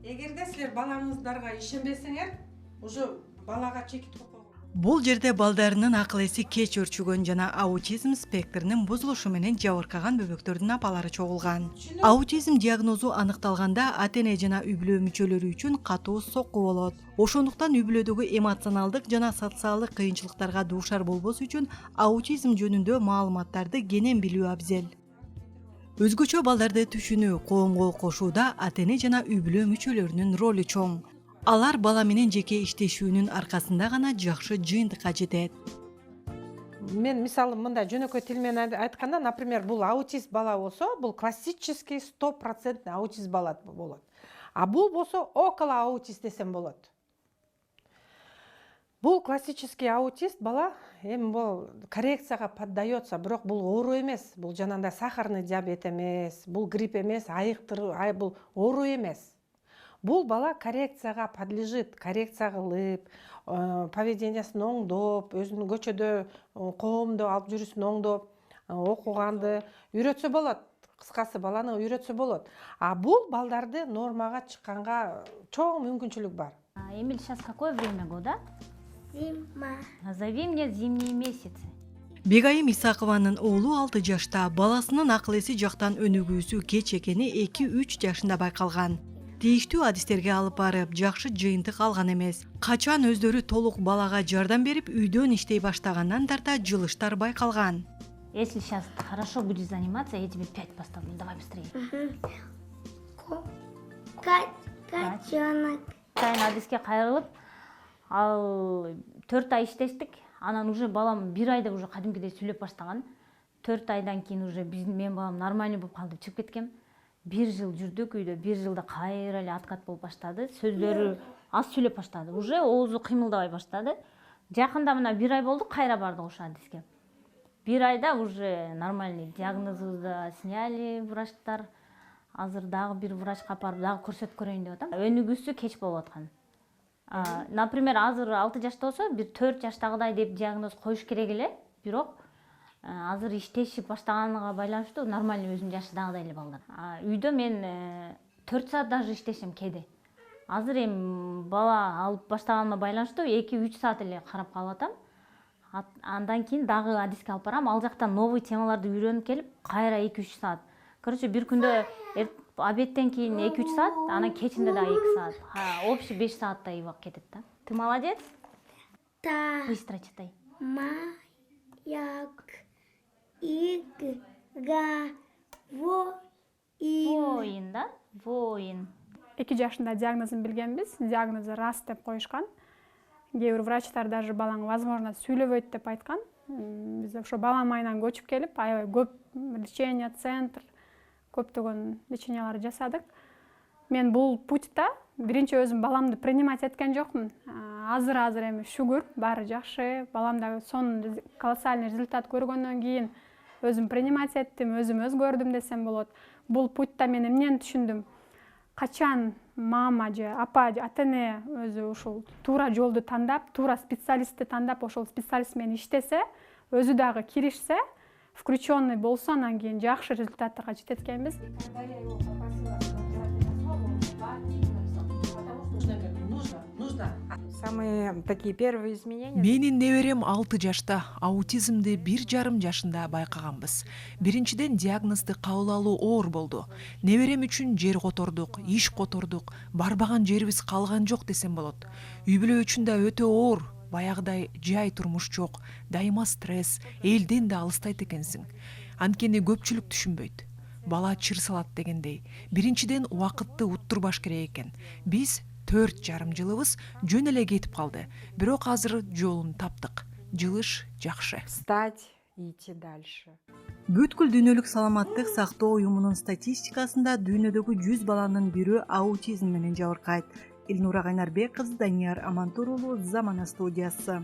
Эгерде силер балаңыздарга ишенбесеңер, уже балага чекит коюп койгон. Бул жерде балдарынын акыл эси кеч өрчүгөн жана аутизм спектринин бузулушу менен жабыркаган бөбөктөрдүн апалары чогулган. Аутизм диагнозу аныкталганда ата-эне жана үй-бүлө мүчөлөрү үчүн катуу сокку болот. Ошондуктан үй-бүлөдөгү эмоционалдык жана социалдык кыйынчылыктарга дуушар болбос үчүн аутизм жөнүндө маалыматтарды кенен билүү абзел. Өзгөчө балдарды түшүнүү, коомго кошууда ата-эне жана үй-бүлө мүчөлөрүнүн ролу чоң. Алар бала менен жеке иштешүүнүн аркасында гана жакшы жыйынтыкка жетет. Мен мисалы мындай жөнөкөй тил менен айтканда, например, бул аутист бала болсо, бул классический 100% аутист бала болот. А бул болсо около аутист десем болот. Бул классический аутист бала эми бул коррекцияга поддается, бирок бул оору эмес. Бул жанагындай сахарный диабет эмес, бул грипп эмес, бул оору эмес. Бул бала коррекцияга подлежит, коррекция кылып, поведениясын оңдоп, өзүнүн көчөдө, коомдо алып жүрүүсүн оңдоп, окуганды үйрөтсө болот. Кыскасы баланы үйрөтсө болот. А бул балдарды нормага чыкканга чоң мүмкүнчүлүк бар. Эмиль, сейчас какое время года? Зима. Назови мне зимние месяцы. Бегайым Исакованын оолу 6 жашта, баласынын акыл эси жактан өнүгүүсү кеч экени 2-3 жашында байкалган. Тийиштүү адистерге алып барып, жакшы жыйынтык алган эмес. Качан өздөрү толук балага жардам берип, үйдөн иштей баштагандан тарта жылыштар байкалган. Если сейчас хорошо будешь заниматься, я тебе 5 поставлю. Давай быстрее. Котенок. Сайын адиске кайрылып, ал 4 ай иштештик. Анан уже балам 1 айда уже кадимкидей сүйлөп баштаган. 4 айдан кийин уже мен балам нормальный болуп калды, чыгып кеткем. 1 жыл жүрдүк үйдө, 1 жылда кайра эле откат болуп баштады. Сөздөрү аз сүйлөп баштады. Уже оозу кыймылдабай баштады. Жакында мына 1 ай болду, кайра бардык ошо адиске. 1 айда уже нормальный диагнозубузду сняли врачтар. Азыр дагы бир врачка апарып дагы көрсөтүп көрөйүн деп атам. Өнүгүүсү кеч болуп аткан. Например, азыр 6 жашта болсо, бир 4 жаштагыдай деп диагноз коюш керек эле, бирок азыр иштешип баштаганга байланыштуу нормальный өзүнүн жашыдагыдай эле балдар. Үйдө мен 4 саат даже иштешем кээде. Азыр эми бала алып баштаганыма байланыштуу 2-3 саат эле карап калып атам. Андан кийин дагы адиске алып барам. Ал жактан новый темаларды үйрөнүп келип, кайра 2-3 саат. Короче, бир күндө обедтен кийин 2-3 саат, анан кечинде дагы 2 саат. Общий 5 сааттай убакыт кетет да. Ты молодец. Быстро читай. Маяк. Игра. Воин, да? Воин. 2 жашында диагнозун билгенбиз. Диагнозу рас деп коюшкан. Кээ бир врачтар даже балаң возможно сүйлөбөйт деп айткан. Биз ошо бала майынан көчүп келип, аябай көп лечение центр, көптөгөн лечениялар жасадык. Мен бул путьта биринчи өзүм баламды принимать эткен жокмун. Азыр эми шүгүр, баары жакшы. Балам да сонун колоссальный результат көргөндөн кийин өзүм принимать эттим, өзүм өзгөрдүм десем болот. Бул путьта мен эмнени түшүндүм? Качан мама же апа же ата-эне өзү ушул туура жолду тандап, туура специалистти тандап, ошол специалист менен иштесе, өзү дагы киришсе, включенный болсо, анан кийин жакшы результаттарга жетет экенбиз. Самые такие первые изменения. Менин неберем 6 жашта, аутизмди 1,5 жашында байкаганбыз. Биринчиден диагнозду кабыл алуу оор болду. Неберем үчүн жер котордук, иш котордук, барбаган жерибиз калган жок десем болот. Үй-бүлө үчүн да өтө оор. Баягыдай жай турмуш жок, дайыма стресс, элден да алыстайт экенсиң. Анткени көпчүлүк түшүнбөйт. Бала чыр салат дегендей. Биринчиден убакытты уттурбаш керек экен. Биз 4,5 жылыбыз жөн эле кетип калды. Бирок азыр жолун таптык. Жылыш жакшы. Встать и идти дальше. Бүткүл дүйнөлүк саламаттык сактоо уюмунун статистикасында дүйнөдөгү 100 баланын бирөө аутизм менен жабыркайт. Илнура Кайнарбек кызы, Данияр Амантур уулу, Замана студиясы.